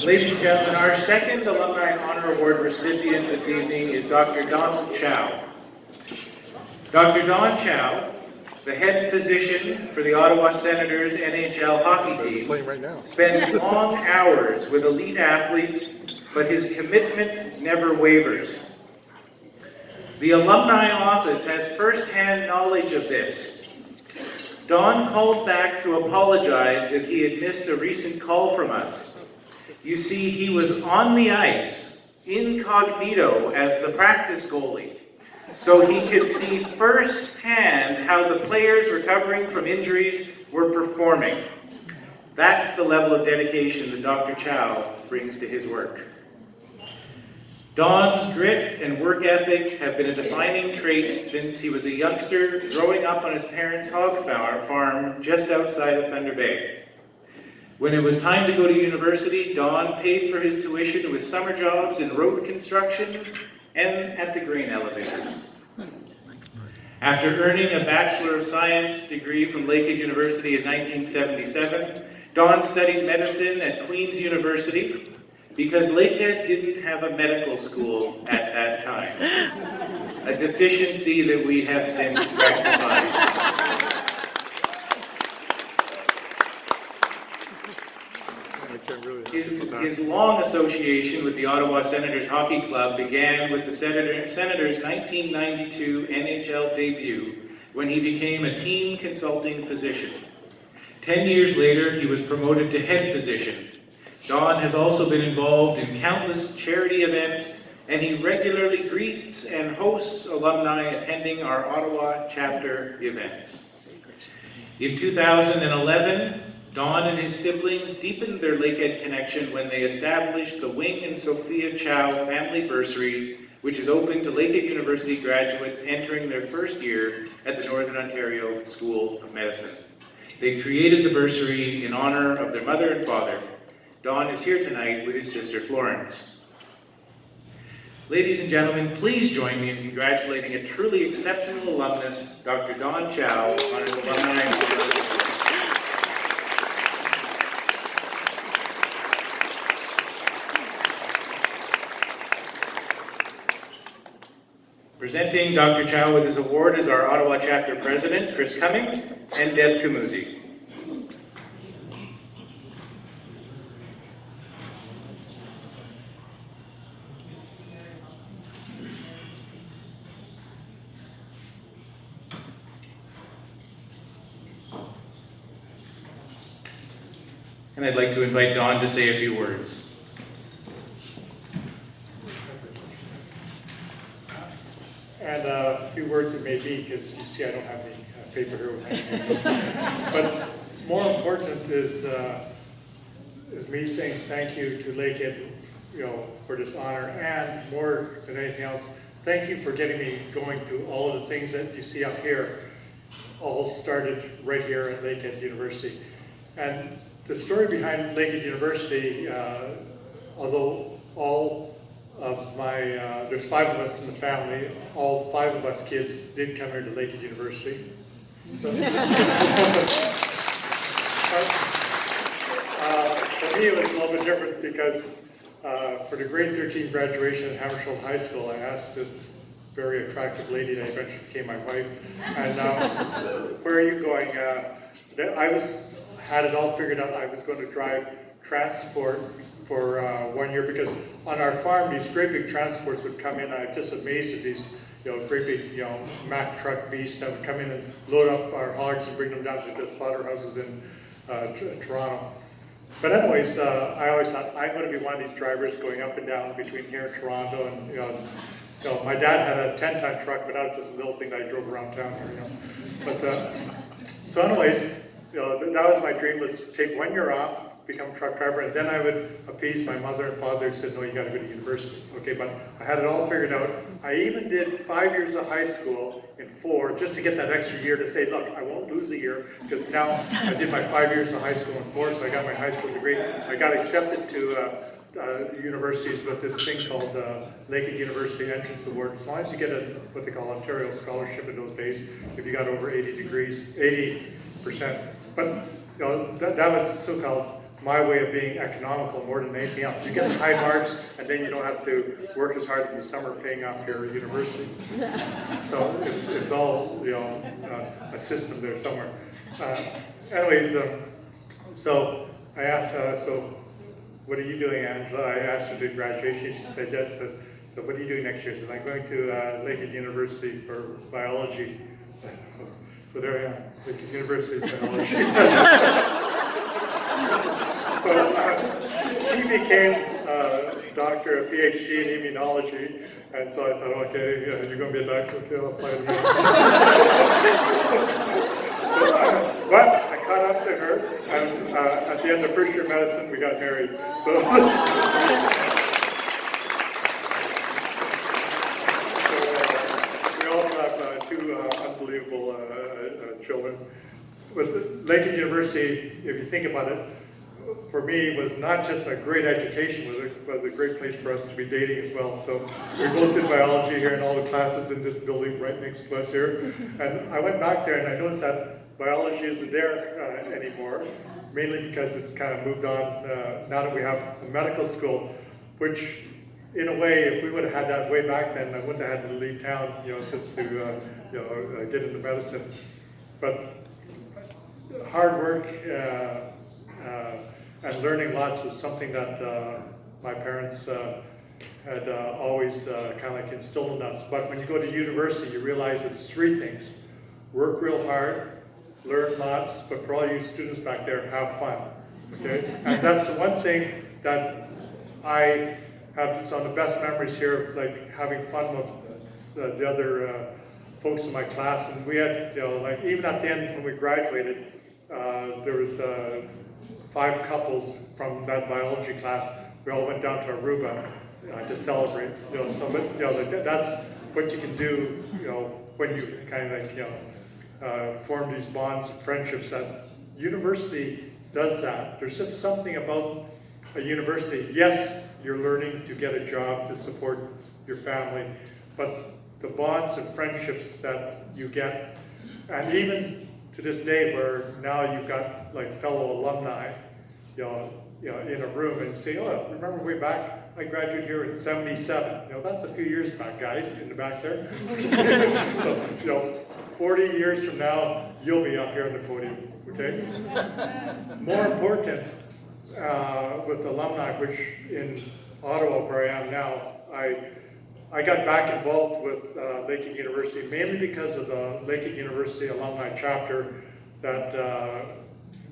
Ladies and gentlemen, our second Alumni Honor Award recipient this evening is Dr. Donald Chow. Dr. Don Chow, the head physician for the Ottawa Senators NHL hockey team, spends long hours with elite athletes, but his commitment never wavers. The Alumni Office has first-hand knowledge of this. Don called back to apologize that he had missed a recent call from us. You see, he was on the ice, incognito as the practice goalie, so he could see firsthand how the players recovering from injuries were performing. That's the level of dedication that Dr. Chow brings to his work. Don's grit and work ethic have been a defining trait since he was a youngster growing up on his parents' hog farm just outside of Thunder Bay. When it was time to go to university, Don paid for his tuition with summer jobs in road construction and at the grain elevators. After earning a Bachelor of Science degree from Lakehead University in 1977, Don studied medicine at Queen's University because Lakehead didn't have a medical school at that time, a deficiency that we have since rectified. His long association with the Ottawa Senators Hockey Club began with the Senators' 1992 NHL debut when he became a team consulting physician. 10 years later, he was promoted to head physician. Don has also been involved in countless charity events, and he regularly greets and hosts alumni attending our Ottawa chapter events. In 2011, Don and his siblings deepened their Lakehead connection when they established the Wing and Sophia Chow Family Bursary, which is open to Lakehead University graduates entering their first year at the Northern Ontario School of Medicine. They created the bursary in honor of their mother and father. Don is here tonight with his sister Florence. Ladies and gentlemen, please join me in congratulating a truly exceptional alumnus, Dr. Don Chow, on his Alumni Honor. Presenting Dr. Chow with his award is our Ottawa Chapter President, Chris Cumming, and Deb Camuzzi. And I'd like to invite Don to say a few words. And a few words it may be, because you see I don't have any paper here with me. But more important is me saying thank you to Lakehead, for this honor, and more than anything else, thank you for getting me going to all of the things that you see up here. All started right here at Lakehead University. And the story behind Lakehead University, although all of my, there's 5 of us in the family, all 5 of us kids did come here to Lakehead University. So, for me it was a little bit different because for the grade 13 graduation at Hammersholt High School, I asked this very attractive lady that eventually became my wife, and where are you going? I had it all figured out. I was going to drive transport for 1 year, because on our farm these great big transports would come in. I'm just amazed at these great big Mack truck beasts that would come in and load up our hogs and bring them down to the slaughterhouses in Toronto. But anyways, I always thought I'm going to be one of these drivers going up and down between here and Toronto. And my dad had a 10-ton truck, but that was just a little thing that I drove around town here. But so anyways, that was my dream, was take 1 year off, become a truck driver, and then I would appease my mother and father and said, no, you got to go to university. Okay, but I had it all figured out. I even did 5 years of high school in 4 just to get that extra year to say, look, I won't lose a year, because now I did my 5 years of high school in 4, so I got my high school degree. I got accepted to universities with this thing called Lakehead University Entrance Award. As long as you get what they call Ontario Scholarship in those days, if you got over 80%. But that was so-called my way of being economical more than anything else. You get high marks, and then you don't have to work as hard in the summer paying off your university. So it's all, you know, a system there somewhere. Anyways, so I asked, so what are you doing, Angela? I asked her to do graduation. She said yes. So what are you doing next year? I said, I'm going to Lakehead University for biology. So there I am, Lakehead University Biology. So she became a doctor, a PhD in immunology, and so I thought, okay, you're going to be a doctor, okay, I'll apply to medicine. But I caught up to her, and at the end of first year medicine, we got married. So, we also have two unbelievable children. With Lakehead University, if you think about it, for me, was not just a great education, but a great place for us to be dating as well. So we both did biology here and all the classes in this building right next to us here. And I went back there and I noticed that biology isn't there anymore, mainly because it's kind of moved on now that we have a medical school, which in a way, if we would have had that way back then, I wouldn't have had to leave town, you know, just to get into medicine. But hard work and learning lots was something that my parents had always kind of like instilled in us. But when you go to university, you realize it's three things: work real hard, learn lots, but for all you students back there, have fun. Okay, and that's the one thing that I have some of the best memories here of, like, having fun with the other folks in my class. And we had, you know, like, even at the end when we graduated, there was 5 couples from that biology class. We all went down to Aruba to celebrate. You know, so but, you know, that's what you can do. You know, when you kind of, like, you know, form these bonds and friendships. That university does that. There's just something about a university. Yes, you're learning to get a job to support your family, but the bonds and friendships that you get, and even to this day, where now you've got like fellow alumni, you know, in a room and say, "Oh, remember way back? I graduated here in '77." You know, that's a few years back, guys, in the back there. So, you know, 40 years from now, you'll be up here on the podium. Okay. More important, with alumni, which in Ottawa, where I am now, I got back involved with Lakehead University mainly because of the Lakehead University alumni chapter that